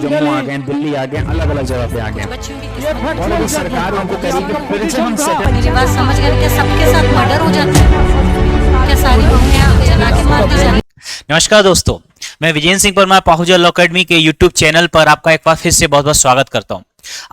जम्मू आ गए, दिल्ली आ गए, अलग अलग जगह पे आ गए और अभी सरकार उनको कह रही है कि फिर से हम मेरी बात समझ गए? क्या सबके साथ मर्डर हो जाता है? क्या सारी बहुएं जला के मार दी जाती? नमस्कार दोस्तों, मैं विजेंद्र सिंह परमार पाहुजा लॉ अकेडमी के यूट्यूब चैनल पर आपका एक बार फिर से बहुत बहुत स्वागत करता हूं।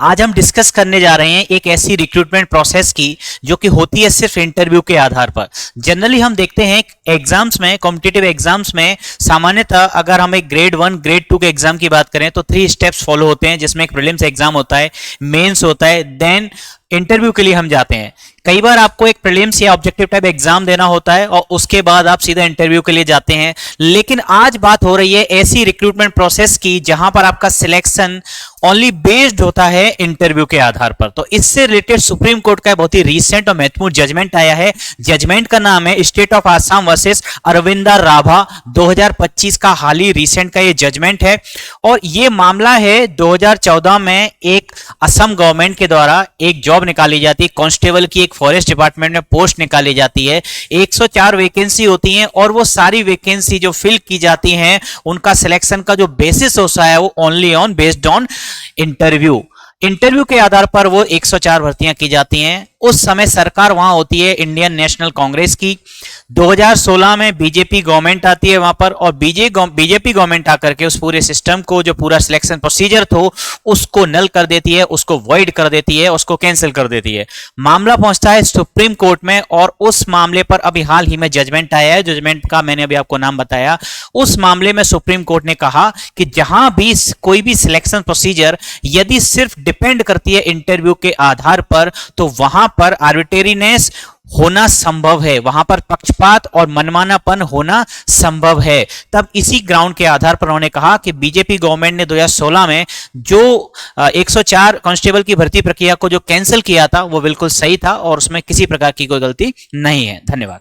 आज हम डिस्कस करने जा रहे हैं एक ऐसी रिक्रूटमेंट प्रोसेस की जो कि होती है सिर्फ इंटरव्यू के आधार पर। जनरली हम देखते हैं एग्जाम्स में, कॉम्पिटिटिव एग्जाम्स में सामान्यतः अगर हम एक ग्रेड 1 ग्रेड 2 के एग्जाम की बात करें तो 3 स्टेप्स फॉलो होते हैं, जिसमें एक प्रीलिम्स एग्जाम होता है, मेंस होता है, देन इंटरव्यू के लिए हम जाते हैं। कई बार आपको एक प्रीलिम्स या ऑब्जेक्टिव टाइप एग्जाम देना होता है और उसके बाद आप सीधा इंटरव्यू के लिए जाते हैं। लेकिन आज बात हो रही है ऐसी रिक्रूटमेंट प्रोसेस की जहां पर आपका सिलेक्शन ओनली बेस्ड होता है इंटरव्यू के आधार पर। तो इससे रिलेटेड सुप्रीम कोर्ट का बहुत ही रिसेंट और महत्वपूर्ण जजमेंट आया है। जजमेंट का नाम है state of Assam versus Aravinda Rabha 2025 का हाल ही रिसेंट का ये जजमेंट है। और ये मामला है 2014 में एक असम गवर्नमेंट के द्वारा एक जॉब निकाली जाती है, कांस्टेबल की एक फॉरेस्ट डिपार्टमेंट में पोस्ट निकाली जाती है। 104 वैकेंसी होती हैं और वो सारी वैकेंसी जो फिल की जाती हैं उनका सिलेक्शन का जो बेसिस होता है वो only on based on interview के आधार पर वो 104 भर्तियां की जाती हैं। उस समय सरकार वहां होती है इंडियन नेशनल कांग्रेस की। 2016 में बीजेपी गवर्नमेंट आती है वहां पर और बीजेपी गवर्नमेंट आकर के उस पूरे सिस्टम को, जो पूरा सिलेक्शन प्रोसीजर था, उसको नल कर देती है, उसको वॉइड कर देती है, उसको कैंसिल कर देती है। मामला पहुंचता है सुप्रीम कोर्ट में और उस मामले पर अभी हाल ही में जजमेंट आया है। जजमेंट का मैंने अभी आपको नाम बताया। उस मामले में सुप्रीम कोर्ट ने कहा कि जहां भी कोई भी सिलेक्शन प्रोसीजर यदि सिर्फ डिपेंड करती है इंटरव्यू के आधार पर तो वहां पर आर्बिट्रेरीनेस होना संभव है, वहां पर पक्षपात और मनमानापन होना संभव है। तब इसी ग्राउंड के आधार पर उन्होंने कहा कि बीजेपी गवर्नमेंट ने 2016 में जो 104 कांस्टेबल की भर्ती प्रक्रिया को जो कैंसिल किया था वो बिल्कुल सही था और उसमें किसी प्रकार की कोई गलती नहीं है। धन्यवाद।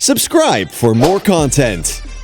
Subscribe for more content.